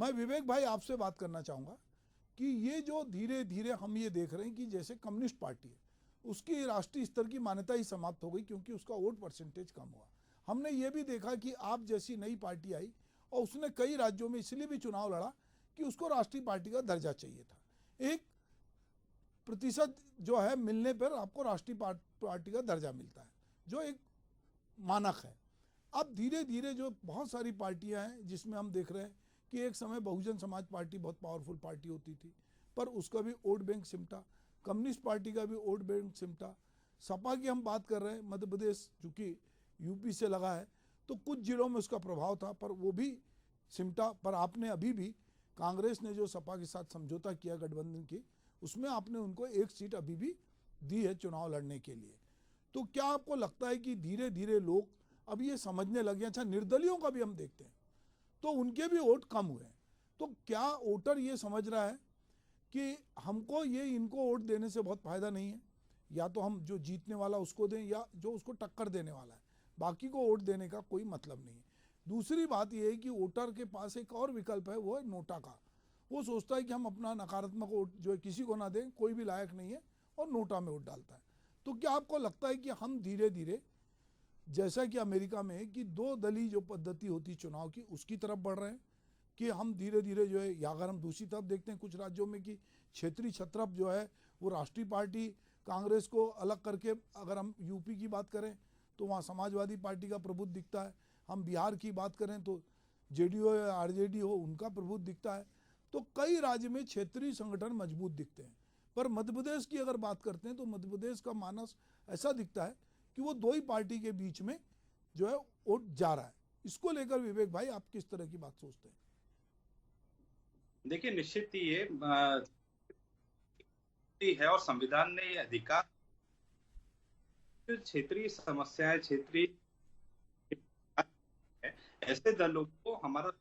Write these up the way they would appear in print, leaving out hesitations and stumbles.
मैं विवेक भाई आपसे बात करना चाहूँगा कि ये जो धीरे धीरे हम ये देख रहे हैं कि जैसे कम्युनिस्ट पार्टी है उसकी राष्ट्रीय स्तर की मान्यता ही समाप्त हो गई क्योंकि उसका वोट परसेंटेज कम हुआ। हमने ये भी देखा कि आप जैसी नई पार्टी आई और उसने कई राज्यों में इसलिए भी चुनाव लड़ा कि उसको राष्ट्रीय पार्टी का दर्जा चाहिए था। 1% जो है मिलने पर आपको राष्ट्रीय पार्टी का दर्जा मिलता है जो एक मानक है। अब धीरे धीरे जो बहुत सारी पार्टियां हैं जिसमें हम देख रहे हैं कि एक समय बहुजन समाज पार्टी बहुत पावरफुल पार्टी होती थी पर उसका भी वोट बैंक सिमटा, कम्युनिस्ट पार्टी का भी वोट बैंक सिमटा। सपा की हम बात कर रहे हैं, मध्य प्रदेश चूँकि यूपी से लगा है तो कुछ जिलों में उसका प्रभाव था पर वो भी सिमटा। पर आपने अभी भी कांग्रेस ने जो सपा के साथ समझौता किया गठबंधन की, उसमें आपने उनको एक सीट अभी भी दी है चुनाव लड़ने के लिए। तो क्या आपको लगता है कि धीरे धीरे लोग अब ये समझने लगे? अच्छा, निर्दलियों का भी हम देखते हैं तो उनके भी वोट कम हुए हैं। तो क्या वोटर ये समझ रहा है कि हमको ये इनको वोट देने से बहुत फायदा नहीं है, या तो हम जो जीतने वाला उसको दें या जो उसको टक्कर देने वाला है, बाकी को वोट देने का कोई मतलब नहीं है। दूसरी बात यह है कि वोटर के पास एक और विकल्प है, वो है नोटा का। वो सोचता है कि हम अपना नकारात्मक वोट जो है किसी को ना दें, कोई भी लायक नहीं है, और नोटा में वोट डालता है। तो क्या आपको लगता है कि हम धीरे धीरे जैसा कि अमेरिका में कि 2 दलीय जो पद्धति होती चुनाव की उसकी तरफ बढ़ रहे हैं, कि हम धीरे धीरे जो है, या अगर हम दूसरी तरफ देखते हैं कुछ राज्यों में कि क्षेत्रीय छत्रप जो है वो राष्ट्रीय पार्टी कांग्रेस को अलग करके, अगर हम यूपी की बात करें तो वहाँ समाजवादी पार्टी का प्रभुत्व दिखता है, हम बिहार की बात करें तो जेडीयू या आरजेडी हो उनका प्रभुत्व दिखता है। तो कई राज्य में क्षेत्रीय संगठन मजबूत दिखते हैं। पर मध्य प्रदेश की अगर बात करते हैं तो मध्य प्रदेश का मानस ऐसा दिखता है कि वो 2 ही पार्टी के बीच में जो है वोट जा रहा है। इसको लेकर विवेक भाई आप किस तरह की बात सोचते हैं? देखिए, निश्चित ही ये है और संविधान ने ये अधिकार, क्षेत्रीय समस्याएं, क्षेत्रीय ऐसे दलों को हमारा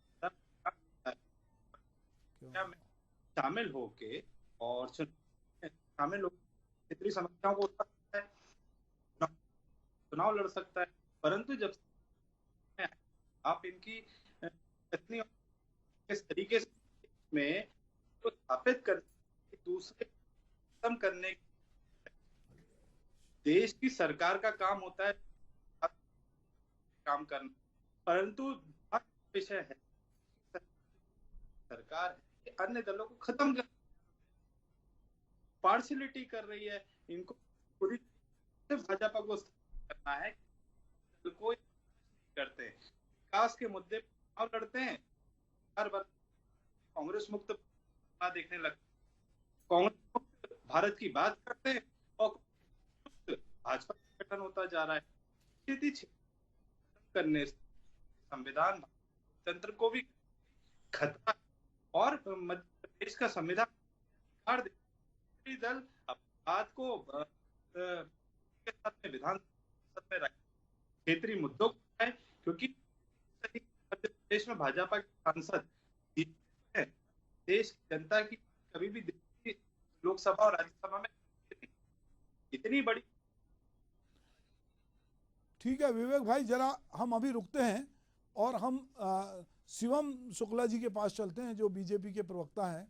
शामिल होके और शामिल हो क्षेत्रीय समस्याओं को चुनाव लड़ सकता है। परंतु जब आप इनकी कितनी किस तरीके से में तो स्थापित कर दूसरे खत्म करने, देश की सरकार का काम होता है काम करना, परंतु विषय है सरकार है कि अन्य दलों को खत्म कर, पार्शियलिटी कर रही है। इनको पूरी भाजपा को करना है, कोई करते हैं विकास के मुद्दे पर लड़ते हैं, हर बार कांग्रेस मुक्त देखने लगते, कांग्रेस मुक्त भारत की बात करते हैं और भाजपा गठन होता जा रहा है। स्थिति करने से संविधान तंत्र को भी खतरा, और मध्य प्रदेश का संविधान दल बात को विधानसभा में रखे, क्षेत्रीय मुद्दों को है, क्योंकि मध्य प्रदेश में भाजपा के सांसद देश की जनता की कभी भी लोकसभा और राज्यसभा में इतनी बड़ी। ठीक है विवेक भाई, जरा हम अभी रुकते हैं और हम शिवम शुक्ला जी के पास चलते हैं जो बीजेपी के प्रवक्ता हैं।